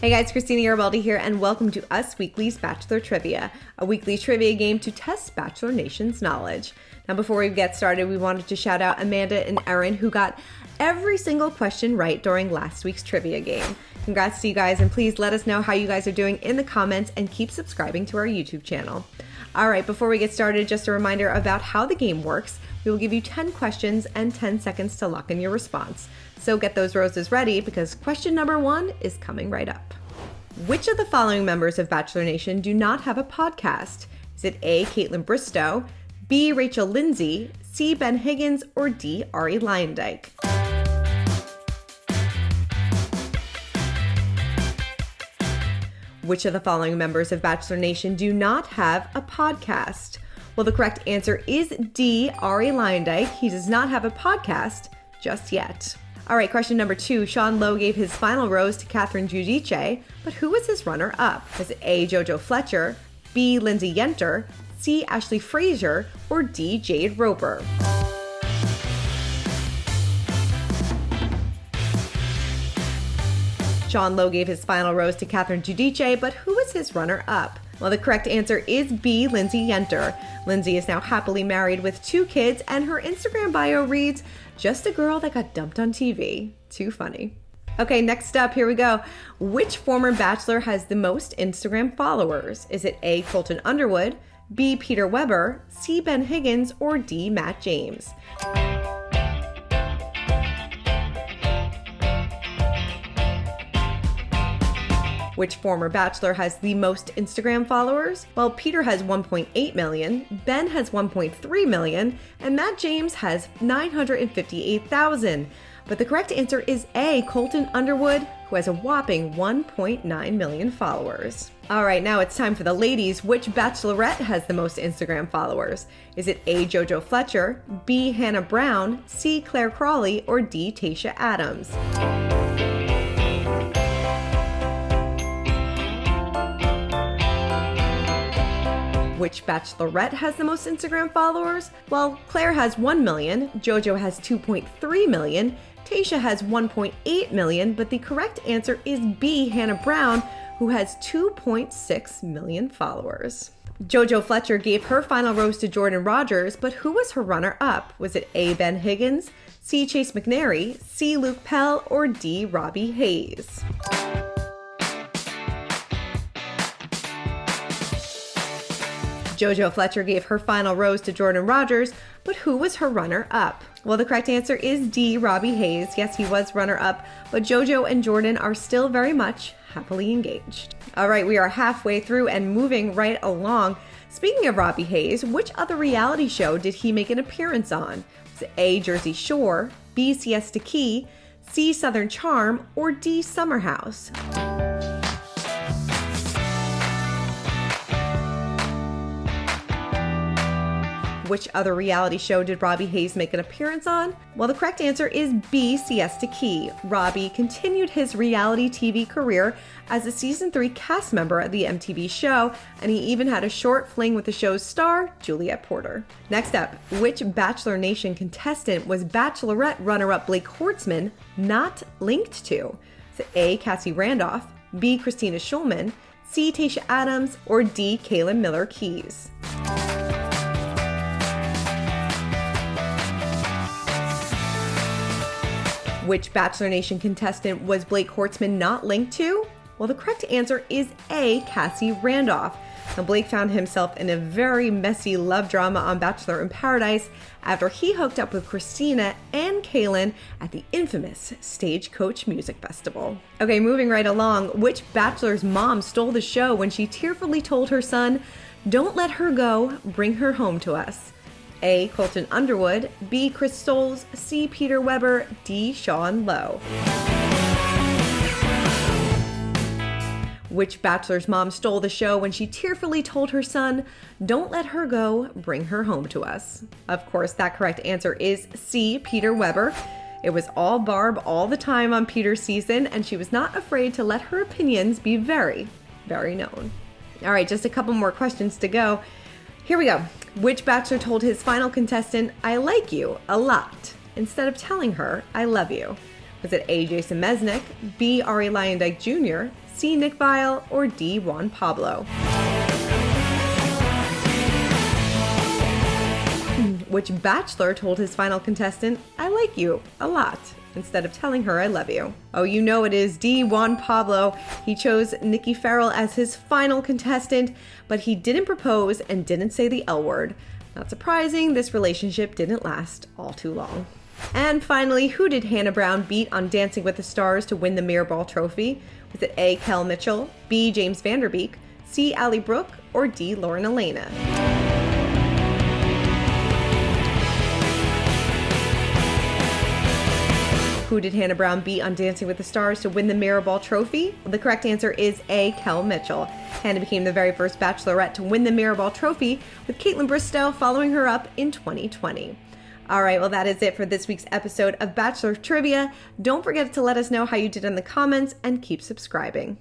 Hey guys, Christina Garibaldi here, and welcome to Us Weekly's Bachelor Trivia, a weekly trivia game to test Bachelor Nation's knowledge. Now, before we get started, we wanted to shout out Amanda and Erin, who got every single question right during last week's trivia game. Congrats to you guys, and please let us know how you guys are doing in the comments and keep subscribing to our YouTube channel. All right, before we get started, just a reminder about how the game works. We will give you 10 questions and 10 seconds to lock in your response. So get those roses ready because question number 1 is coming right up. Which of the following members of Bachelor Nation do not have a podcast? Is it A, Caitlin Bristowe, B, Rachel Lindsay, C, Ben Higgins, or D, Ari Luyendyk? Which of the following members of Bachelor Nation do not have a podcast? Well, the correct answer is D, Ari Luyendyk. He does not have a podcast just yet. All right, question number 2. Sean Lowe gave his final rose to Catherine Giudice, but who was his runner-up? Was it A, Jojo Fletcher, B, Lindsay Yenter, C, Ashley Frazier, or D, Jade Roper? Sean Lowe gave his final rose to Catherine Giudice, but who was his runner-up? Well, the correct answer is B, Lindsay Yenter. Lindsay is now happily married with 2 kids, and her Instagram bio reads, "Just a girl that got dumped on TV." Too funny. Okay, next up, here we go. Which former Bachelor has the most Instagram followers? Is it A, Colton Underwood, B, Peter Weber, C, Ben Higgins, or D, Matt James? Which former Bachelor has the most Instagram followers? Well, Peter has 1.8 million, Ben has 1.3 million, and Matt James has 958,000. But the correct answer is A, Colton Underwood, who has a whopping 1.9 million followers. All right, now it's time for the ladies. Which Bachelorette has the most Instagram followers? Is it A, Jojo Fletcher, B, Hannah Brown, C, Claire Crawley, or D, Tayshia Adams? Which Bachelorette has the most Instagram followers? Well, Claire has 1 million, Jojo has 2.3 million, Tayshia has 1.8 million, but the correct answer is B, Hannah Brown, who has 2.6 million followers. Jojo Fletcher gave her final rose to Jordan Rogers, but who was her runner-up? Was it A, Ben Higgins, C, Chase McNary, C, Luke Pell, or D, Robby Hayes? Jojo Fletcher gave her final rose to Jordan Rogers, but who was her runner-up? Well, the correct answer is D, Robby Hayes. Yes, he was runner-up, but Jojo and Jordan are still very much happily engaged. All right, we are halfway through and moving right along. Speaking of Robby Hayes, which other reality show did he make an appearance on? Was it A, Jersey Shore, B, Siesta Key, C, Southern Charm, or D, Summer House? Which other reality show did Robby Hayes make an appearance on? Well, the correct answer is B, Siesta Key. Robby continued his reality TV career as a season 3 cast member of the MTV show, and he even had a short fling with the show's star, Juliet Porter. Next up, which Bachelor Nation contestant was Bachelorette runner-up Blake Horstmann not linked to? Is it A, Cassie Randolph, B, Christina Schulman, C, Tayshia Adams, or D, Kaylin Miller-Keys? Which Bachelor Nation contestant was Blake Horstmann not linked to? Well, the correct answer is A, Cassie Randolph. Now, Blake found himself in a very messy love drama on Bachelor in Paradise after he hooked up with Christina and Kaylin at the infamous Stagecoach Music Festival. Okay, moving right along, which Bachelor's mom stole the show when she tearfully told her son, "Don't let her go, bring her home to us"? A, Colton Underwood, B, Chris Stoles, C, Peter Weber, D, Sean Lowe. Which Bachelor's mom stole the show when she tearfully told her son, "Don't let her go, bring her home to us"? Of course, that correct answer is C, Peter Weber. It was all Barb all the time on Peter's season, and she was not afraid to let her opinions be very, very known. All right, just a couple more questions to go. Here we go. Which Bachelor told his final contestant, "I like you a lot," instead of telling her, "I love you"? Was it A, Jason Mesnick, B, Ari Luyendyk Jr., C. Nick Viall, or D. Juan Pablo? Which bachelor told his final contestant, "I like you a lot," instead of telling her, "I love you"? Oh, you know it is D. Juan Pablo. He chose Nikki Farrell as his final contestant, but he didn't propose and didn't say the L word. Not surprising, this relationship didn't last all too long. And finally, who did Hannah Brown beat on Dancing with the Stars to win the Mirrorball trophy? Was it A. Kel Mitchell, B. James Vanderbeek, C. Allie Brooke, or D. Lauren Elena? Who did Hannah Brown beat on Dancing with the Stars to win the Mirrorball trophy? Well, the correct answer is A. Kel Mitchell. Hannah became the very first Bachelorette to win the Mirrorball trophy, with Caitlin Bristow following her up in 2020. All right, well, that is it for this week's episode of Bachelor Trivia. Don't forget to let us know how you did in the comments and keep subscribing.